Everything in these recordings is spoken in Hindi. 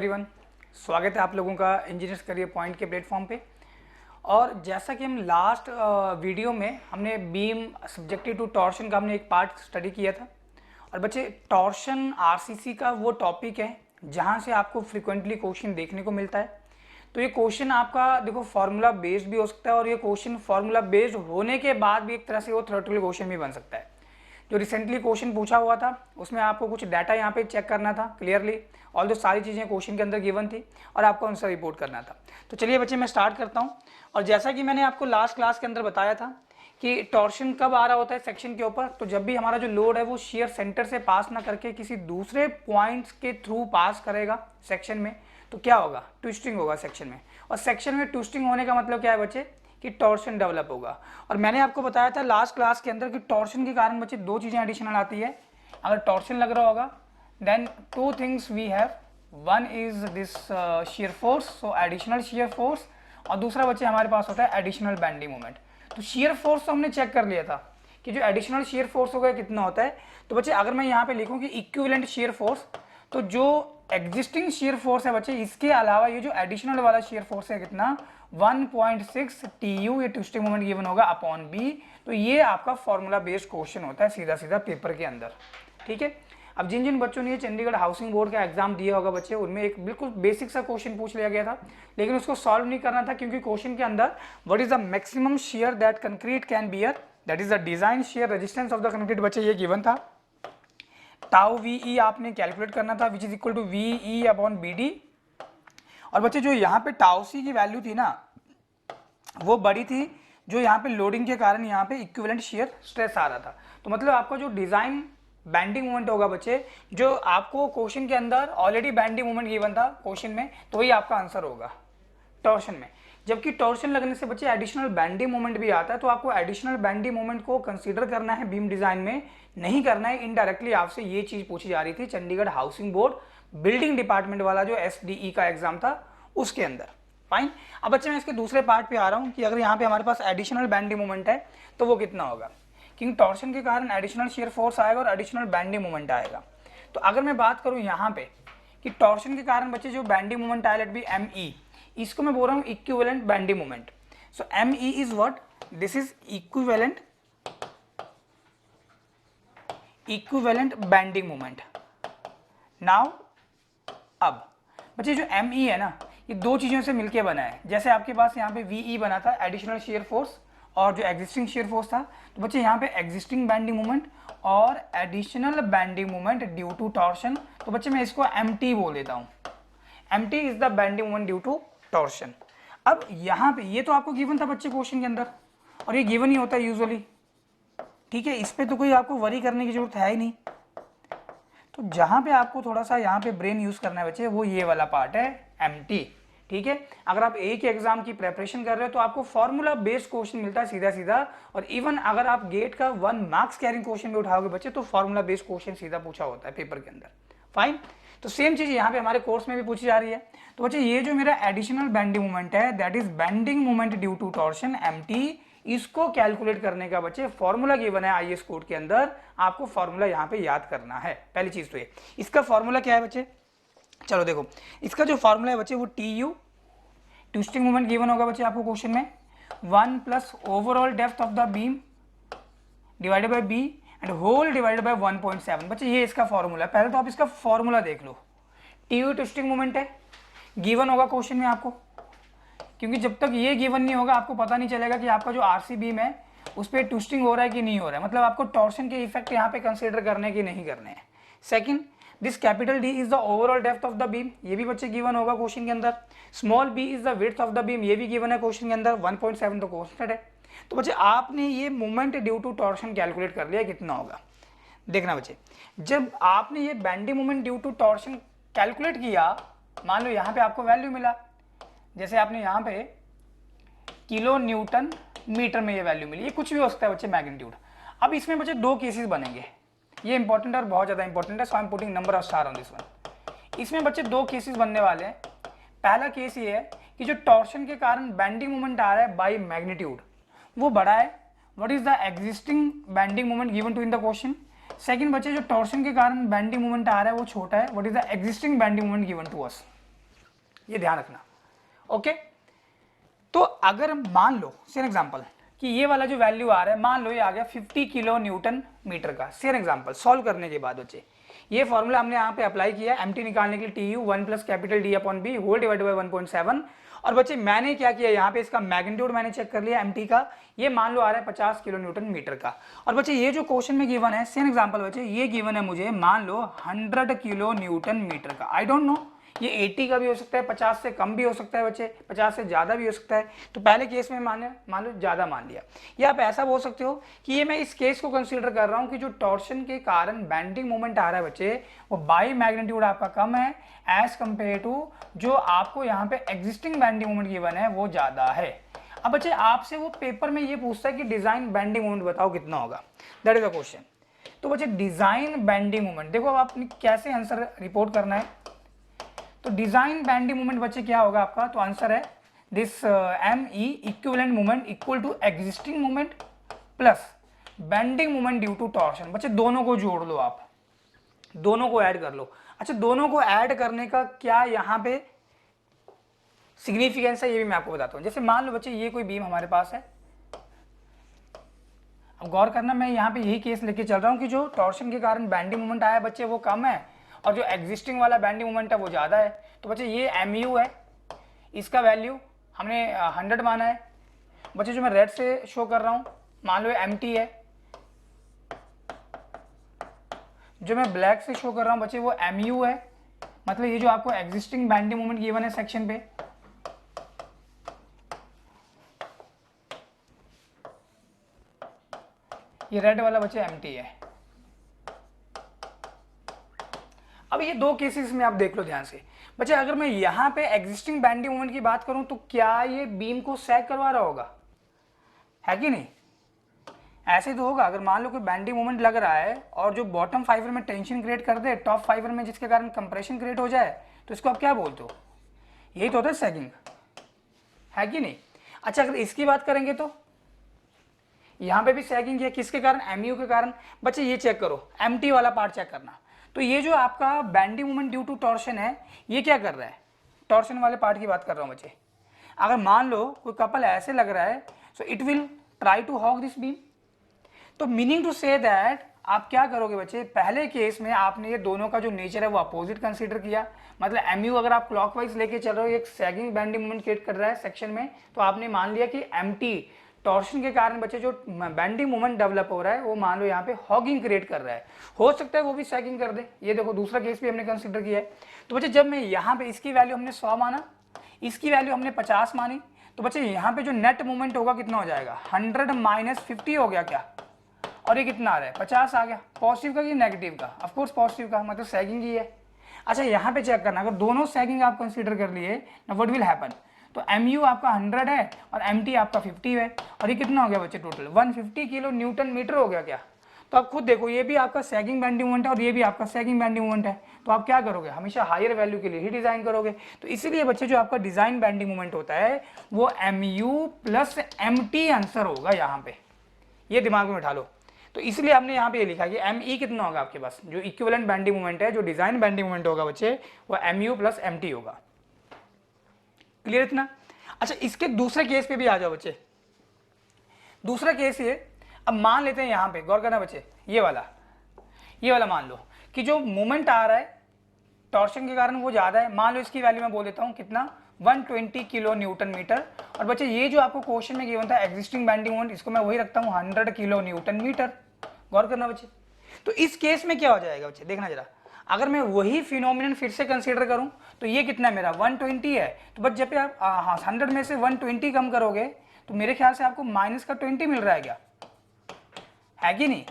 एवरीवन, स्वागत है आप लोगों का इंजीनियर्स करियर पॉइंट के प्लेटफॉर्म पे। और जैसा कि हम लास्ट वीडियो में हमने बीम सब्जेक्टिव टू टॉर्शन का हमने एक पार्ट स्टडी किया था। और बच्चे, टॉर्शन आरसीसी का वो टॉपिक है जहाँ से आपको फ्रिक्वेंटली क्वेश्चन देखने को मिलता है। तो ये क्वेश्चन आपका देखो फार्मूला बेस्ड भी हो सकता है, और ये क्वेश्चन फार्मूला बेस्ड होने के बाद भी एक तरह से वो थ्योरेटिकल क्वेश्चन भी बन सकता है। जो रिसेंटली क्वेश्चन पूछा हुआ था उसमें आपको कुछ डाटा यहाँ पे चेक करना था क्लियरली, ऑल दो सारी चीज़ें क्वेश्चन के अंदर गिवन थी और आपको आंसर रिपोर्ट करना था। तो चलिए बच्चे, मैं स्टार्ट करता हूँ। और जैसा कि मैंने आपको लास्ट क्लास के अंदर बताया था कि टॉर्शन कब आ रहा होता है सेक्शन के ऊपर, तो जब भी हमारा जो लोड है वो शेयर सेंटर से पास ना करके किसी दूसरे पॉइंट्स के थ्रू पास करेगा सेक्शन में, तो क्या होगा, ट्विस्टिंग होगा सेक्शन में। और सेक्शन में ट्विस्टिंग होने का मतलब क्या है बच्चे, कि टॉर्शन डेवलप होगा। और मैंने आपको बताया था लास्ट क्लास के अंदर कि टॉर्शन के कारण बच्चे दो चीजें एडिशनल आती है। अगर टॉर्शन लग रहा होगा then two things we have, one is this shear force, so additional shear force, और दूसरा बच्चे हमारे पास होता है एडिशनल बेंडिंग मोमेंट। तो शियर फोर्स तो हमने चेक कर लिया था कि जो एडिशनल शियर फोर्स होगा कितना होता है। तो बच्चे अगर मैं यहाँ पे लिखूँ कि इक्विवेलेंट शियर फोर्स, तो जो एग्जिस्टिंग शियर फोर्स है बच्चे, इसके अलावा ये जो एडिशनल वाला शियर फोर्स है कितना, 1.6 TU ये ट्विस्टिंग मोमेंट गिवन होगा अपॉन बी। तो ये आपका फॉर्मूला बेस्ड क्वेश्चन होता है सीधा सीधा पेपर के अंदर, ठीक है। अब जिन जिन बच्चों ने ये चंडीगढ़ हाउसिंग बोर्ड का एग्जाम दिया होगा बच्चे, उनमें एक बिल्कुल बेसिक सा क्वेश्चन पूछ लिया गया था, लेकिन उसको सॉल्व नहीं करना था क्योंकि क्वेश्चन के अंदर what is the maximum shear that concrete can bear, that is the design shear resistance of the concrete, बच्चे ये गिवन था। टाउ वी आपने कैलकुलेट करना था which is equal to v upon b d. और बच्चे जो यहाँ पे टाउ सी की वैल्यू थी ना, वो बड़ी थी, जो यहाँ पे लोडिंग के कारण यहाँ पे इक्विवेलेंट शियर स्ट्रेस आ रहा था। तो मतलब आपका जो डिजाइन बैंडिंग मोमेंट होगा बच्चे, जो आपको क्वेश्चन के अंदर ऑलरेडी बैंडिंग मोमेंट गिवन था क्वेश्चन में, तो वही आपका आंसर होगा टॉर्शन में। जबकि टॉर्शन लगने से बच्चे एडिशनल बैंडिंग मोमेंट भी आता है, तो आपको एडिशनल बैंडिंग मोमेंट को कंसीडर करना है बीम डिजाइन में, नहीं करना है। इनडायरेक्टली आपसे ये चीज पूछी जा रही थी Chandigarh housing board building department वाला जो SDE का एग्जाम था उसके अंदर। फाइन। अब बच्चे मैं इसके दूसरे पार्ट पे आ रहा हूँ कि अगर यहाँ पे हमारे पास एडिशनल बैंडिंग मोमेंट है तो वो कितना होगा, क्योंकि टॉर्शन के कारण एडिशनल शियर फोर्स आएगा और एडिशनल बैंडिंग मोमेंट आएगा। तो अगर मैं बात करूँ यहाँ पे कि टॉर्शन के कारण बच्चे जो बैंडिंग मोमेंट आया, लेट बी ME, इसको मैं बोल रहा हूँ equivalent bending moment. So ME is what, this is equivalent bending moment. Now अब बच्चे जो ME है ना, ये दो चीजों से मिलके बना है। जैसे आपके पास यहाँ पे VE बना था एडिशनल शियर फोर्स और जो एग्जिस्टिंग शियर फोर्स था, तो बच्चे यहाँ पे एग्जिस्टिंग बैंडिंग मोमेंट और additional bending moment due to torsion. तो बच्चे मैं इसको MT बोल देता हूँ, MT is the bending moment due to torsion. अब यहाँ पे ये तो आपको गिवन था बच्चे क्वेश्चन के अंदर, और ये गिवन ही होता है यूजुअली, ठीक है, इस पे तो कोई आपको वरी करने की जरूरत है ही नहीं। तो जहां पे आपको थोड़ा सा यहाँ पे ब्रेन यूज करना है बच्चे, वो ये वाला पार्ट है MT, ठीक है। अगर आप एक एग्जाम की प्रेपरेशन कर रहे हो तो आपको फॉर्मूला बेस्ड क्वेश्चन मिलता है सीधा सीधा, और इवन अगर आप गेट का 1 मार्क्स कैरिंग क्वेश्चन भी उठाओगे बच्चे, तो फॉर्मूला बेस्ड क्वेश्चन सीधा पूछा होता है पेपर के अंदर। फाइन। तो सेम चीज यहाँ पे हमारे कोर्स में भी पूछी जा रही है। तो बच्चे ये जो मेरा एडिशनल बैंडिंग मोमेंट है, that is bending moment due to torsion MT, इसको कैलकुलेट करने का बच्चे फॉर्मूला गिवन है IS कोड के अंदर। आपको फॉर्मूला यहाँ पे याद करना है, पहली चीज तो ये। इसका फॉर्मूला क्या है बच्चे, चलो देखो, इसका जो फॉर्मूला है बच्चे वो TU, ट्विस्टिंग मोमेंट गिवन होगा बच्चे आपको क्वेश्चन में, 1 plus overall depth of the beam divided by B and whole divided by 1.7। बच्चे ये इसका फॉर्मूला है। पहले तो आप इसका फॉर्मूला देख लो। TU ट्विस्टिंग मोमेंट है, गिवन होगा क्वेश्चन में आपको, क्योंकि जब तक ये गिवन नहीं होगा आपको पता नहीं चलेगा कि आपका जो RC बीम है उस पर ट्विस्टिंग हो रहा है कि नहीं हो रहा है, मतलब आपको टॉर्शन के इफेक्ट यहाँ पे कंसीडर करने की नहीं करने हैं। Second, this capital D is the overall depth of the beam, ये भी बच्चे गिवन होगा क्वेश्चन के अंदर। Small b is the width of the beam, ये भी गिवन है क्वेश्चन के अंदर, 1.7 तो कांस्टेंट है। तो बच्चे आपने ये moment due to torsion calculate कर लिया, कितना होगा देखना बच्चे। जब आपने ये bending moment due to torsion calculate किया, मान लो यहाँ पे आपको वैल्यू मिला, जैसे आपने यहाँ पे किलो न्यूटन मीटर में ये वैल्यू मिली, ये कुछ भी हो सकता है बच्चे मैग्नीट्यूड। अब इसमें बच्चे दो केसेस बनेंगे, ये इंपॉर्टेंट और बहुत ज्यादा इंपॉर्टेंट है, so I am putting number of star on this one. इसमें बच्चे दो केसेस बनने वाले हैं। पहला केस ये है कि जो टॉर्शन के कारण बैंडिंग मोमेंट आ रहा है बाय मैग्नीट्यूड वो बड़ा है, what is the existing bending moment given to in the question. Second बच्चे जो टॉर्शन के कारण बैंडिंग मोमेंट आ रहा है वो छोटा है, what is the existing bending moment given to us. ये ध्यान रखना। ओके, तो अगर मान लो सेम एग्जांपल कि ये वाला जो वैल्यू आ रहा है, मान लो ये आ गया 50 किलो न्यूटन मीटर का। सेम एग्जांपल सॉल्व करने के बाद बच्चे ये फॉर्मूला हमने यहाँ पे अप्लाई किया एम टी निकालने के लिए, t u 1 plus capital d upon b whole divided by 1.7। और बच्चे मैंने क्या किया, यहाँ पे इसका मैग्नीट्यूड मैंने चेक कर लिया एम टी का, ये मान लो आ रहा है 50 किलो न्यूटन मीटर का। और बच्चे ये जो क्वेश्चन में गिवन है, सेम एग्जांपल बच्चे ये गिवन है मुझे मान लो 100 किलो न्यूटन मीटर का। आई डोंट नो ये 80 का भी हो सकता है, 50 से कम भी हो सकता है बच्चे, 50 से ज़्यादा भी हो सकता है। तो पहले केस में मान लो ज़्यादा मान लिया, या आप ऐसा बोल सकते हो कि ये मैं इस केस को कंसीडर कर रहा हूँ कि जो टॉर्शन के कारण बेंडिंग मोमेंट आ रहा है बच्चे, वो बाई मैग्नीट्यूड आपका कम है एज कंपेयर टू जो आपको यहाँ पे एग्जिस्टिंग बेंडिंग मोमेंट गिवन है वो ज़्यादा है। अब बच्चे आपसे वो पेपर में ये पूछता है कि डिज़ाइन बेंडिंग मोमेंट बताओ कितना होगा, दैट इज द क्वेश्चन। तो बच्चे डिज़ाइन बेंडिंग मोमेंट देखो, अब आपने कैसे आंसर रिपोर्ट करना है। तो डिजाइन बेंडिंग मोमेंट बच्चे क्या होगा आपका, तो आंसर है this m e equivalent moment equal to existing moment plus bending moment due to torsion. बच्चे दोनों को जोड़ लो, आप दोनों को ऐड कर लो। अच्छा, दोनों को ऐड करने का क्या यहाँ पे सिग्निफिकेंस है ये भी मैं आपको बताता हूँ। जैसे मान लो बच्चे ये कोई बीम हमारे पास है, अब गौर करना मैं यहाँ पे यही केस लेके चल रहा हूँ कि जो टॉर्शन के कारण बेंडिंग मोमेंट आया बच्चे वो कम है और जो एग्जिस्टिंग वाला बेंडिंग मोमेंट है वो ज़्यादा है। तो बच्चे ये एम यू है, इसका वैल्यू हमने 100 माना है। बच्चे जो मैं रेड से शो कर रहा हूँ मान लो एम टी है, जो मैं ब्लैक से शो कर रहा हूँ बच्चे वो एम यू है, मतलब ये जो आपको एग्जिस्टिंग बेंडिंग मोमेंट गिवन है सेक्शन पे। ये रेड वाला बच्चे एम टी है। अब ये दो केसेस में आप देख लो ध्यान से बच्चे, अगर मैं यहाँ पे एग्जिस्टिंग बेंडिंग मोमेंट की बात करूं तो क्या ये बीम को सैग करवा रहा होगा, है कि नहीं? ऐसे तो होगा। अगर मान लो कोई बेंडिंग मोमेंट लग रहा है और जो बॉटम फाइबर में टेंशन क्रिएट कर दे टॉप फाइबर में, जिसके कारण कंप्रेशन क्रिएट हो जाए, तो इसको आप क्या बोलते हो? यही तो होता है सैगिंग, है कि नहीं? अच्छा, अगर इसकी बात करेंगे तो यहाँ पे भी सैगिंग है, किसके कारण? एमयू के कारण। बच्चे ये चेक करो, एमटी वाला पार्ट चेक करना। तो ये जो आपका bending moment due to torsion है, ये क्या कर रहा है? टॉर्शन वाले पार्ट की बात कर रहा हूँ बच्चे। अगर मान लो कोई कपल ऐसे लग रहा है, so it will try to hog this beam. तो मीनिंग टू से दैट आप क्या करोगे बच्चे, पहले केस में आपने ये दोनों का जो नेचर है वो अपोजिट कंसीडर किया, मतलब एमयू अगर आप क्लॉकवाइज लेके चल रहे हो, एक सैगिंग बेंडिंग मोमेंट क्रिएट कर रहा है सेक्शन में, तो आपने मान लिया कि एमटी टॉर्शन के कारण बच्चे जो बेंडिंग मोमेंट डेवलप हो रहा है वो मान लो यहाँ पे हॉगिंग क्रिएट कर रहा है। हो सकता है वो भी सैगिंग कर दे, ये देखो दूसरा केस भी हमने कंसीडर किया है। तो बच्चे जब मैं यहाँ पे इसकी वैल्यू हमने 100 माना, इसकी वैल्यू हमने 50 मानी, तो बच्चे यहाँ पे जो नेट मोमेंट होगा कितना हो जाएगा? 100 माइनस 50 हो गया क्या? और ये कितना आ रहा है? 50 आ गया। पॉजिटिव का कि नेगेटिव का? ऑफकोर्स पॉजिटिव का, मतलब सैगिंग ही है। अच्छा, यहाँ पे चेक करना, अगर दोनों सैगिंग आप कंसीडर कर लिए ना, व्हाट विल हैपन? तो एम आपका 100 है और एम आपका 50 है, और ये कितना हो गया बच्चे? टोटल 150 किलो न्यूटन मीटर हो गया क्या? तो आप खुद देखो, ये भी आपका सैगिंग बेंडिंग मोमेंट है और ये भी आपका सैगिंग बेंडिंग मोमेंट है। तो आप क्या करोगे? हमेशा हायर वैल्यू के लिए ही डिजाइन करोगे। तो इसीलिए बच्चे जो आपका डिजाइन बेंडिंग मोमेंट होता है वो M U plus M T answer होगा यहाँ पे, ये दिमाग में बिठा लो। तो इसलिए हमने यहाँ पे ये लिखा कि एम ई कितना होगा आपके पास, जो इक्विवेलेंट बेंडिंग मोमेंट है, जो डिजाइन बेंडिंग मोमेंट होगा बच्चे, वो M U plus M T होगा। क्लियर इतना? अच्छा, इसके दूसरे केस पे भी आ जाओ बच्चे। दूसरा केस ये, अब मान लेते हैं यहाँ पे, गौर करना बच्चे, ये वाला मान लो कि जो मोमेंट आ रहा है टॉर्शन के कारण वो ज्यादा है। मान लो इसकी वैल्यू मैं बोल देता हूँ कितना, 120 किलो न्यूटन मीटर। और बच्चे ये जो आपको क्वेश्चन में गिवन था एग्जिस्टिंग बेंडिंग मोमेंट, इसको मैं वही रखता हूँ 100 किलो न्यूटन मीटर। गौर करना बच्चे। तो इस केस में क्या हो जाएगा बच्चे, देखना जरा, अगर मैं वही फिनोमिनन फिर से कंसीडर करूं तो ये कितना है मेरा? 120 है। तो बस जब आप 100 में से 120 कम करोगे तो मेरे ख्याल से आपको माइनस का 20 मिल रहा है क्या, है कि नहीं?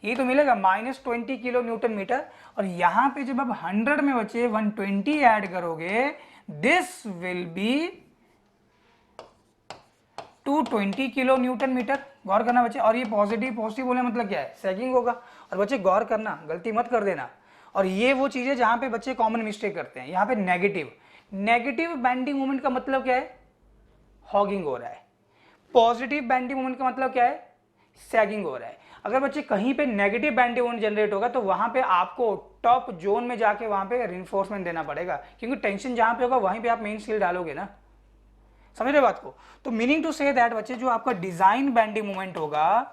ये तो मिलेगा -20 किलो न्यूटन मीटर। और यहाँ पे जब आप 100 में बचे 120 ऐड करोगे, this will be 220 kilo newton metre. गौर करना बच्चे। और ये पॉजिटिव बोलने मतलब क्या है? सैगिंग होगा। और बच्चे गौर करना, गलती मत कर देना, और ये वो चीजें जहां पे बच्चे कॉमन मिस्टेक करते हैं। यहाँ पे नेगेटिव बेंडिंग मोमेंट का मतलब क्या है? हॉगिंग हो रहा है। पॉजिटिव बेंडिंग मोमेंट का मतलब क्या है? सैगिंग हो रहा है। अगर बच्चे कहीं पे नेगेटिव बैंडिंग मोमेंट जनरेट होगा तो वहां पे आपको टॉप जोन में जाके वहां पे रिइंफोर्समेंट देना पड़ेगा, क्योंकि टेंशन जहां पे होगा वहीं पे आप मेन स्टील डालोगे ना। समझ रहे बात को? तो मीनिंग टू से दैट बच्चे जो आपका डिजाइन बैंडिंग मोमेंट होगा,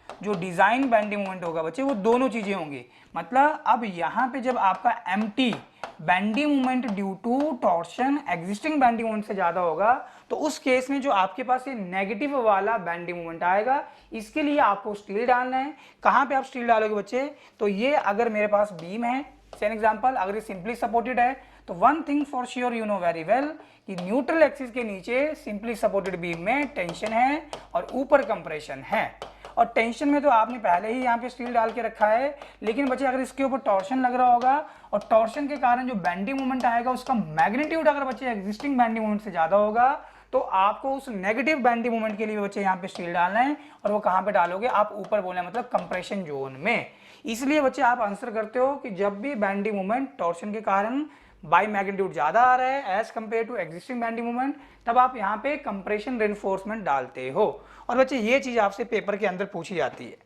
जो डिजाइन बैंडिंग मोमेंट होगा बच्चे, वो दोनों चीजें होंगी। मतलब अब यहां पे जब आपका M T bending moment due to torsion existing bending moment से ज्यादा होगा, तो उस केस में जो आपके पास ये नेगेटिव वाला बैंडिंग मोमेंट आएगा, इसके लिए आपको स्टील डालना है। कहां पे आप स्टील डालोगे बच्चे? तो ये अगर मेरे पास बीम है, फॉर एग्जांपल अगर ये सिंपली सपोर्टेड है, तो one thing for sure you know very well कि न्यूट्रल एक्सिस के नीचे सिंपली सपोर्टेड बीम में टेंशन है और ऊपर कंप्रेशन है। और टेंशन में तो आपने पहले ही यहाँ पे स्टील डाल के रखा है, लेकिन बच्चे अगर इसके ऊपर टॉर्शन लग रहा होगा और टॉर्शन के कारण जो बेंडिंग मोमेंट आएगा उसका मैग्नीट्यूड अगर बच्चे एग्जिस्टिंग बेंडिंग मोमेंट से ज्यादा होगा, तो आपको उस नेगेटिव बेंडिंग मोमेंट के लिए बच्चे यहाँ पे स्टील डालना है। और वो कहाँ पे डालोगे? आप ऊपर बोलना है, मतलब कंप्रेशन जोन में। इसलिए बच्चे आप आंसर करते हो कि जब भी बेंडिंग मोमेंट टॉर्शन के कारण बाई मैग्नीट्यूड ज्यादा आ रहा है as compare to existing bending moment, तब आप यहाँ पे कंप्रेशन रेनफोर्समेंट डालते हो। और बच्चे ये चीज आपसे पेपर के अंदर पूछी जाती है,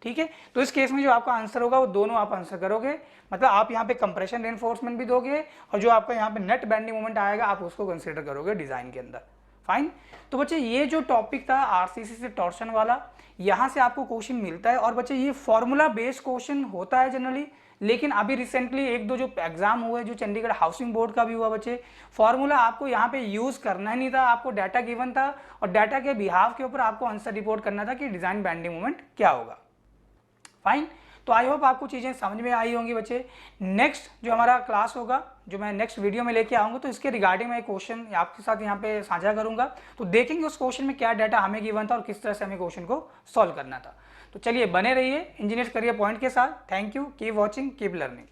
ठीक है? तो इस केस में जो आपका आंसर होगा वो दोनों आप आंसर करोगे। मतलब आप यहाँ पे कंप्रेशन रेनफोर्समेंट भी दोगे और जो आपका यहाँ पे नेट बेंडिंग मोमेंट आएगा आप उसको कंसिडर करोगे डिजाइन के अंदर। फाइन। तो बच्चे ये जो टॉपिक था आरसीसी से टॉर्शन वाला, यहाँ से आपको क्वेश्चन मिलता है। और बच्चे ये फॉर्मूला बेस्ड क्वेश्चन होता है जनरली, लेकिन अभी रिसेंटली एक दो जो एग्जाम हुए, जो चंडीगढ़ हाउसिंग बोर्ड का भी हुआ बच्चे, फॉर्मूला आपको यहाँ पे यूज करना ही नहीं था, आपको डाटा गिवन था और डाटा के बिहाफ के ऊपर आपको आंसर रिपोर्ट करना था कि डिजाइन बेंडिंग मोमेंट क्या होगा। फाइन। तो आई होप आपको चीजें समझ में आई होंगी बच्चे। नेक्स्ट जो हमारा क्लास होगा, जो मैं नेक्स्ट वीडियो में लेके आऊंगा, तो इसके रिगार्डिंग मैं क्वेश्चन आपके साथ यहाँ पे साझा करूंगा। तो देखेंगे उस क्वेश्चन में क्या डाटा हमें गिवन था और किस तरह से हमें क्वेश्चन को सॉल्व करना था। तो चलिए बने रहिए इंजीनियर्स करियर पॉइंट के साथ। Thank you, keep watching, keep learning.